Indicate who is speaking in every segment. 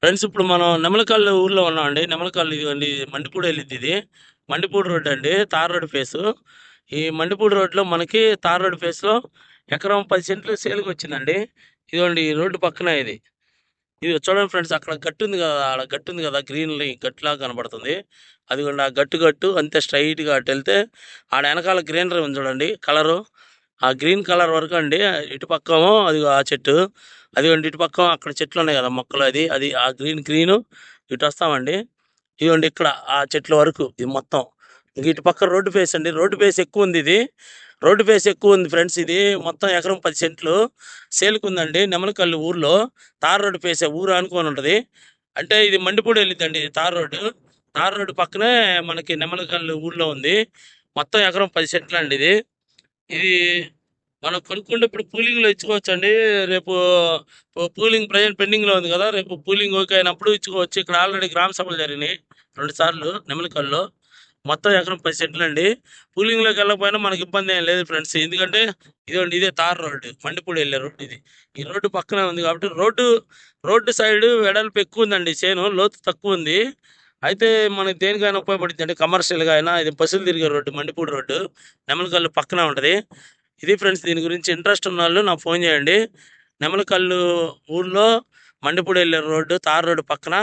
Speaker 1: Friends ఇప్పుడు మనం నెమలకల్లు ఊర్లో ఉన్నామండి. నెమలకల్లు ఇదిగోండి మండిపూడి వెళ్ళిద్ది ఇది. మండిపూడి రోడ్ అండి. Tar road face. ఈ మండిపూడి రోడ్లో మనకి తార్ రోడ్ ఫేస్లో ఎకరం 10 సెంట్లు సేల్కి వచ్చిందండి. ఇదిగోండి ఈ రోడ్డు పక్కన ఇది. ఇది చూడండి ఫ్రెండ్స్, అక్కడ గట్టు ఉంది కదా, ఆడ గట్టు ఉంది కదా, గ్రీన్ గట్టులాగా కనబడుతుంది. అదిగోండి ఆ గట్టు గట్టు అంతే స్ట్రైట్గా అటు వెళ్తే ఆడ వెనకాల గ్రీనరీ ఉంది చూడండి కలరు. ఆ గ్రీన్ కలర్ వరకు అండి. ఇటు పక్కమో అది ఆ చెట్టు, అదిగోండి ఇటు పక్క అక్కడ చెట్లు ఉన్నాయి కదా మొక్కలు, అది అది ఆ గ్రీను ఇటు వస్తామండి. ఇదిగోండి ఇక్కడ ఆ చెట్ల వరకు ఇది మొత్తం. ఇంక ఇటు పక్క రోడ్డు ఫేస్ అండి. రోడ్డు ఫేస్ ఎక్కువ ఉంది ఇది. రోడ్డు ఫేస్ ఎక్కువ ఉంది ఫ్రెండ్స్. ఇది మొత్తం ఎకరం 10 సెంట్లు సేల్కి ఉందండి నెమలకల్లు ఊర్లో. తార్ రోడ్డు ఫేసే ఊరు అనుకోని ఉంటుంది. అంటే ఇది మండిపూడి వెళ్ళిద్దండి తార్ రోడ్డు. తార్ రోడ్డు పక్కనే మనకి నెమలకల్లు ఊర్లో ఉంది. మొత్తం ఎకరం 10 సెంట్లు అండి ఇది. ఇది మనం కొనుక్కుంటే ఇప్పుడు పూలింగ్లో ఇచ్చుకోవచ్చండి. రేపు పూలింగ్ ప్రజెంట్ పెండింగ్లో ఉంది కదా, రేపు పూలింగ్ ఓకే అయినప్పుడు ఇచ్చుకోవచ్చు. ఇక్కడ ఆల్రెడీ గ్రామ సభలు జరిగినాయి 2 సార్లు నెమలికల్లో. మొత్తం ఎకరం 10 సెంట్లు అండి. పూలింగ్లోకి వెళ్ళకపోయినా మనకి ఇబ్బంది ఏం లేదు ఫ్రెండ్స్. ఎందుకంటే ఇదిగోండి ఇదే తార్ రోడ్డు, మండిపూడి వెళ్ళే రోడ్డు ఇది. ఈ రోడ్డు పక్కనే ఉంది కాబట్టి రోడ్డు సైడ్ వెడల్పు ఎక్కువ ఉందండి. చేను లోతు తక్కువ ఉంది. అయితే మనకి దేనికైనా ఉపయోగపడుతుంది అంటే కమర్షియల్గా అయినా. ఇది బస్సులు తిరిగే రోడ్డు, మండిపూడి రోడ్డు నెమలికల్లు పక్కనే ఉంటుంది. ఇది ఫ్రెండ్స్, దీని గురించి ఇంట్రెస్ట్ ఉన్న వాళ్ళు నాకు ఫోన్ చేయండి. నెమలికల్లు ఊళ్ళో మండిపూడి వెళ్ళే రోడ్డు తార్ రోడ్డు పక్కన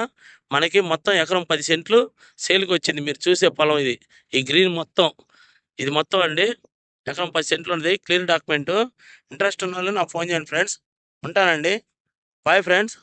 Speaker 1: మనకి మొత్తం ఎకరం 10 సెంట్లు సేల్కి వచ్చింది. మీరు చూసే పొలం ఇది. ఈ గ్రీన్ మొత్తం ఇది మొత్తం అండి. ఎకరం 10 సెంట్లు ఉంది, క్లియర్ డాక్యుమెంటు. ఇంట్రెస్ట్ ఉన్న వాళ్ళు నాకు ఫోన్ చేయండి ఫ్రెండ్స్. ఉంటానండి. Bye friends.